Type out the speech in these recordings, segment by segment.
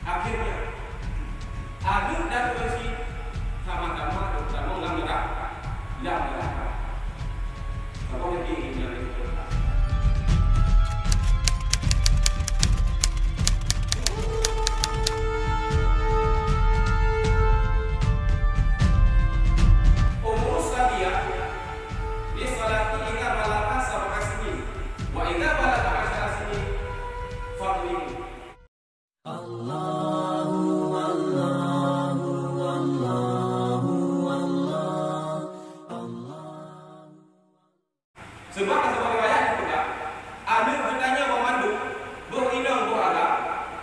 Akhirnya Aduk dan Uwais sama-sama dalam neraka. Apa yang diinginkan itu? Sebab sebagai ayat juga, Amir bertanya memandu berhidang beragam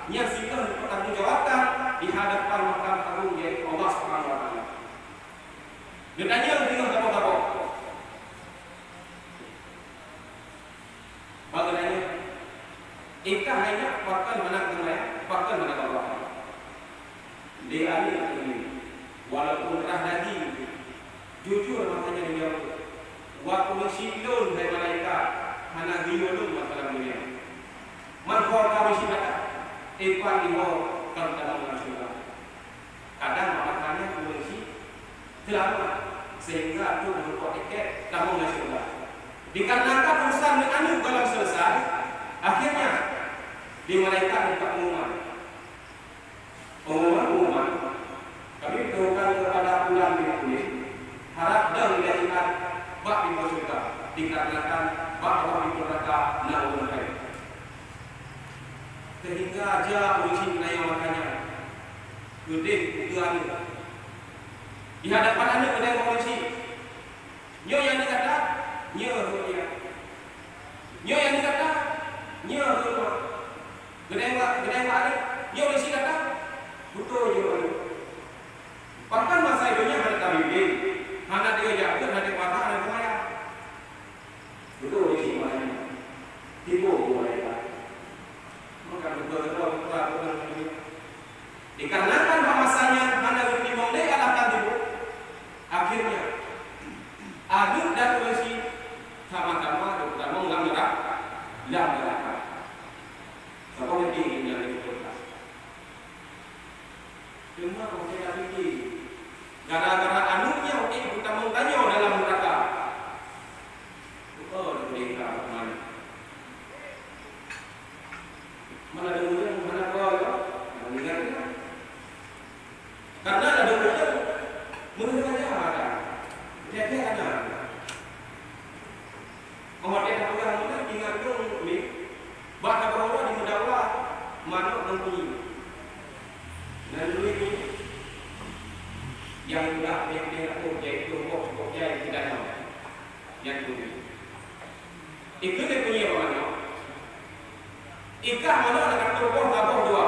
yang sikap dipertanggungjawabkan di hadapan Mahkamah Agung yaitu Allah Subhanahu wa Ta'ala. Dia tanya dengan apa-apa. Bagaimana? Ikah hanya pakar mana kemaya, pakar mana Allah. Dia Amir ini, walaupun dah lagi jujur makanya dia waktu silun dari malaikat mana giolun masalah dunia manhor kami sibata ipan iwo kalau dalam surga kadang makanya polisi terlalu sehingga itu membuat tiket dalam surga dikarenakan urusan anu dalam selesai akhirnya di malaikat minta pengumuman kami berdoa kepada bulan ini harap dan dilihat bak pintu surga dikarenakan bahwa pintu neraka naung mereka sehingga aja polisi menanya makanya gede ukuran di hadapan anda gede polisi nyo yang dikata nyo yang dikata nyo gede ada nyo polisi kata betul nyo bahkan masa hidupnya ada tabibin mana dia jatuh, ada patah, ada kemana? Betul di sini tipu boleh tak? Maka betul. Dikarenakan bahasanya mana lebih boleh adalah tipu. Akhirnya Aduk dan Uwais sama-sama dalam neraka. Siapa yang diinginkan itu? Cuma kalau saya fikir gara-gara anaknya kita mengtanya dalam neraka. Oh, mereka mana? Mana dengar mana kau? Mendengar kan? Karena ada dengar mendengar ada. Jadi ada. Kemudian ada orang tinggal dong ni. Bahkan orang di mudawa mana nanti. Lalu ini yang tidak yaitu pokoknya yang tidak tahu yang itu dia punya mana ikah mana dengan turun tabung dua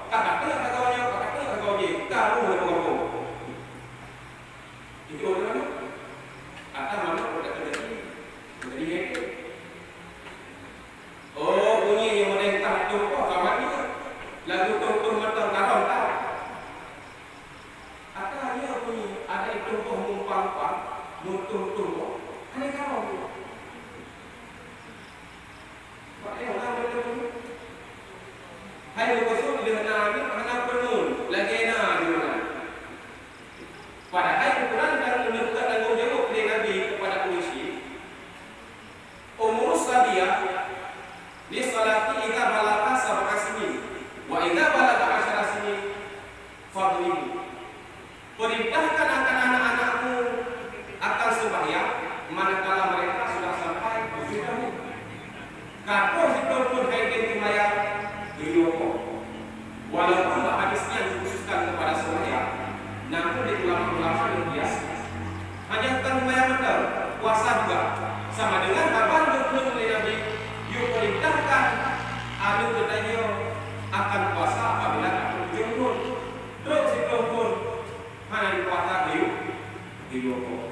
kakak kagawnya kamu berapa itu orang atau mana udah terjadi itu oh bunyi yang menentang turun kawannya lagu turun matang kawan tahu ada itu mumpang mutung ada kau pakai orang betul hai lokasi dengan nabi anak penuh lagi na di mana padahal Quran dan menentukan tanggung jawab dari nabi kepada polisi umur sadia li salati idza balagha sab'a sinin wa idza balagha 10 sinin fadlihi perintahkan akan anak-anakmu akan sembahyang manakala mereka sudah sampai 7 tahun. Kalau pun haidin sembahyang diyoko. Walaupun hadisnya dikhususkan kepada sembahyang, namun di ulama-ulama yang biasa hanya tentang sembahyang betul, puasa juga sama dengan kapan dukun oleh Nabi. Yuk perintahkan adu bertanya akan puasa apabila aku jemput. Terus pun mana di puasa di Yoko.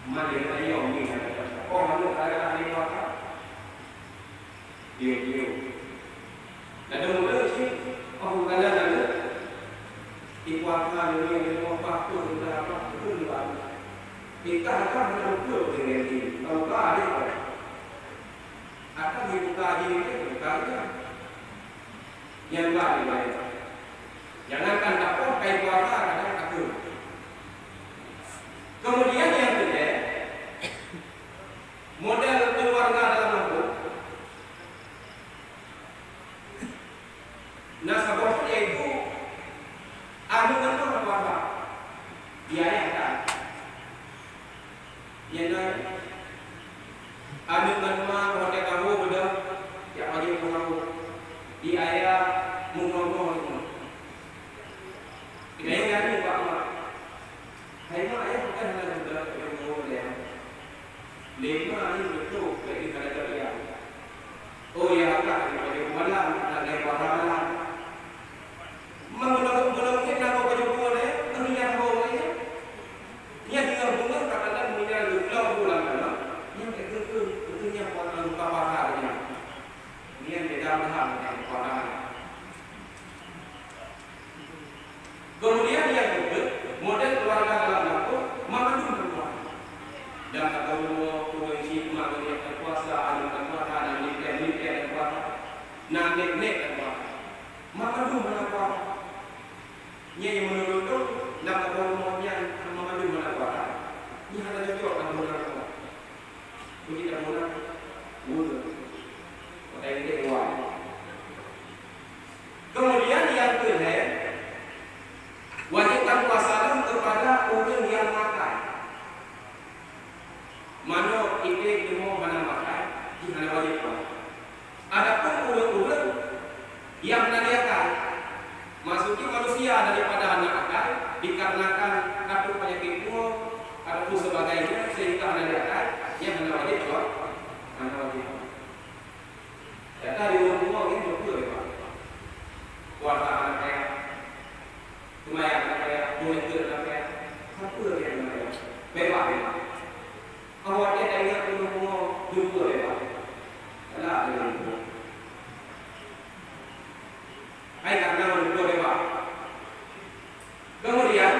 Mana yang tanya ini oh mana ada ahli puasa dia dan mula sih oh bukan ada di puasa ini waktu sudah apa betul juga kita akan betul dengan ini kalau ada akan dibuka ini Yang lain. Jangankan dapat kain puasa kadang takut. Kemudian yang kedua, model keluarga dalam lampu. Nah, sebabnya itu anu kan apa? Biaya kan. Yang lain, anu kan mah model kamu bedah, ya bagi kamu biaya mengomong. Ini yang ada Pak Mak. Hai Mak, ayah bukan hanya bedah yang ngomong dia. Lima ini betul bagi kerajaan dia. Oh ya, tak bagi malam, ada malam. Mengenal kita nak baju buat dia, terlihat bawa dia. Dia tinggal bunga kadang-kadang punya lupa bulan malam. Yang itu betulnya warna lupa warnanya. Ini yang beda dengan warna. Kemudian yang kedua, model keluarga dalam lampu mengandung perempuan. Dan kata Allah, Tuhan mengajar berpuasa, anugerah Tuhan, dan nikah dan puasa, dan nek dan puasa. Mengandung puasa. Ia yang menurut dan kata Allah yang mengandung puasa. Ia ada juga dalam puasa. Begitu puasa, mudah. Kata ini kuat. Kemudian yang kedua, wajibkan puasa kepada orang yang makan. Mana itu mau mana makan, jangan wajib puasa. Adapun orang-orang yang menanyakan masuknya manusia daripada anak akal dikarenakan kartu penyakit umur ataupun sebagainya sehingga menanyakan yang mana wajib puasa, mana wajib. Ya tadi umur ini betul ya Pak. Puasa anak saya. Lumayan kayak boleh tidak kayak satu lagi yang mana bebas. Awak dia ingat dulu dulu bebas. Kalau ada dulu. Hai karena dulu bebas. Kemudian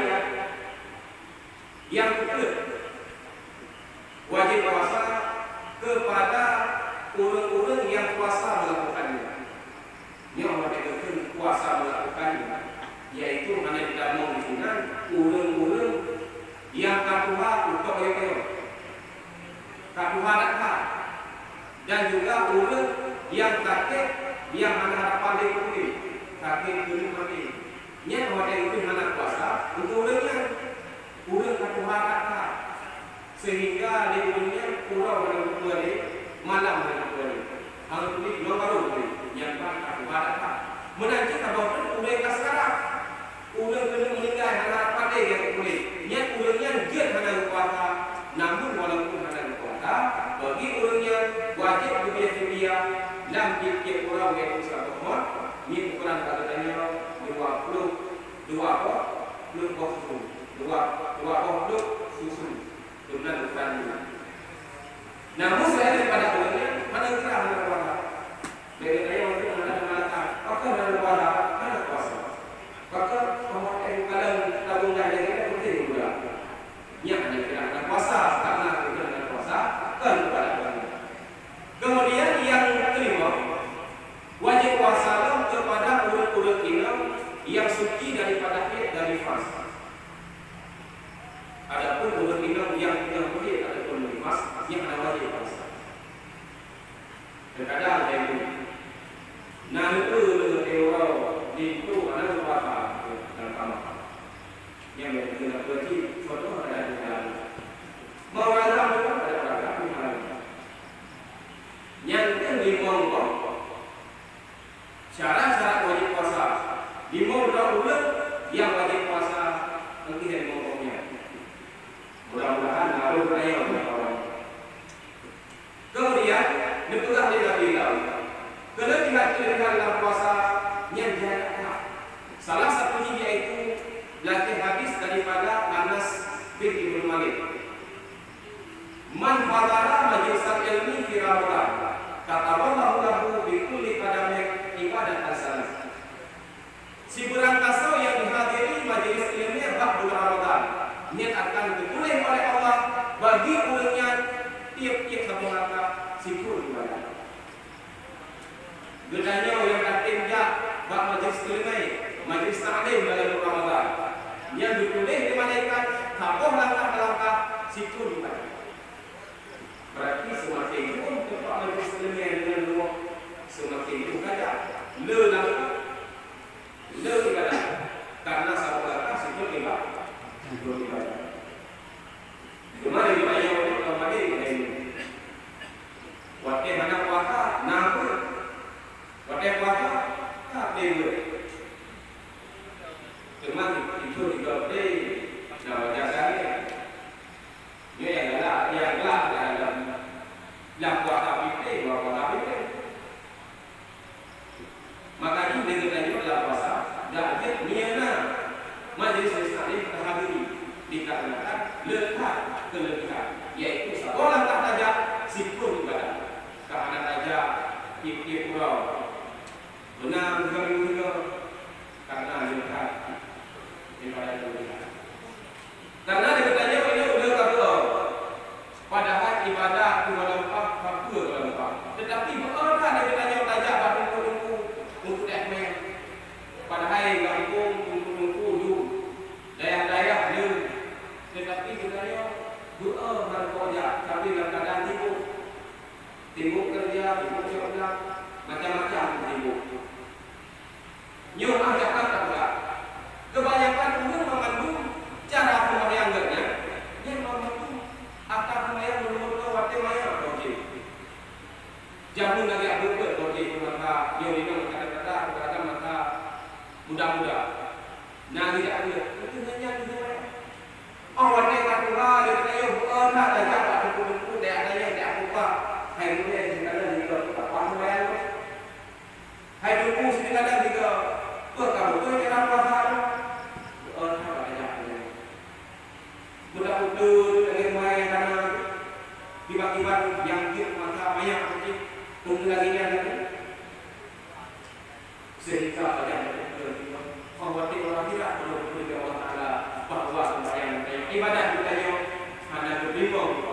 yang kedua wajib puasa kepada orang-orang yang puasa melakukannya. Yang wajib puasa melakukannya. Yaitu hanya tidak mau disunat urang-urang yang katuha untuk yang katuha dakha dan juga urang yang kakek yang hanya pandai kulit kakek kulit mati nya pada itu hanya puasa untuk urangnya urang katuha dakha sehingga di urangnya pulau dan kulit malam dan kulit hal kulit baru yang katuha dakha menanti kabar urang sekarang ulang kena meninggal hanya pandai yang boleh. Niat ulangnya dia hanya puasa, namun walaupun hanya puasa, bagi ulangnya wajib berbiaya dalam tiap orang yang usaha berhormat. Ini ukuran katanya 20 susu, 20 susu, dengan ukuran ini. Namun saya daripada ulangnya mana kira hanya puasa. Bagi saya waktu mana mengatakan, apa hanya puasa, hanya puasa. Maka pemakai tabung daya kita penting juga. Yang hanya kita puasa karena kita puasa kan kepada Tuhan. Kemudian yang kelima, wajib puasa kepada urut-urut inam yang suci daripada haid dari nifas. Adapun urut inam yang tidak haid ataupun nifas yang ada wajib puasa. Terkadang ada itu. Nah itu itu ada beberapa dalam kamar yang kita pergi contoh ada di dalam mawalah juga ada beberapa hal yang kelima syarat-syarat wajib puasa lima ulang yang wajib puasa nanti dari ngomongnya mudah-mudahan harus ayat orang kemudian dipegang di dalam kelebihan dalam puasa yang diharapkan. Salah satunya yaitu laki hadis daripada Anas bin Ibnu Malik. Man hadara majlisal ilmi fi Ramadan, kataballahu lahu bi kulli qadamin ibadah hasanah. Si berangkasa yang dihadiri majelis ilmu bab bulan Ramadan, niat akan ditulis oleh Allah bagi ulangnya tiap-tiap satu langkah sikul ibadah. Gedanya yang katim jak bak majlis ilmu, majlis ta'lim dalam bulan Ramadan. Yang ditulis di malaikat, tapoh langkah-langkah situ dibaca. Berarti semakin itu tempat majlis ilmu dengan dua, semakin itu kata lelah, ibadah. Karena sahabat situ ibadah. Kemarin dibayar oleh kemarin ini. Waktu mana puasa, nampur. Waktu puasa, tak dewa. Kemarin itu juga beri nama jasanya. Dia yang puasa beri, puasa beri. Maka ini dengan dalam puasa, dan dia niana majlis taklim terhadiri dikarenakan lekat kelebihan, yaitu sekolah tak saja sipur ibadah. Karena saja tiap pulau benar juga karena lekat ibadah kelebihan. Karena dikatanya ini udah kabur. Padahal ibadah cuma lempar, kabur lempar. Tetapi berada dikatanya saja pada tunggu untuk ekmen. Padahal kampung tunggu daya-daya dia. Tetapi dikatanya doa dan kerja, tapi dalam keadaan timbuk kerja, timbuk kerja, macam-macam timbuk. Nyuruh ajakan tak pula. Kebanyakan umur mengandung cara pembayangannya, dia mengandung akar pembayang menurut waktu maya projek. Jamu lagi abu projek maka dia ini kata maka muda-muda. Nah tidak ada, itu hanya di mana. Oh, wanita katulah dia kata yo, nak dah dapat buku-buku dia ada yang dia apa? Hai muda yang sekadar juga apa pembayang. Hai buku sekadar juga. Kamu tu cara puasa. Apa aja. Budak-budak dengan main karena tiba-tiba yang maka banyak lagi tunggu lagi dia lagi. Sehingga saja khawatir orang tidak perlu Allah Taala bahwa sembahyang ibadah kita yang ada berbingung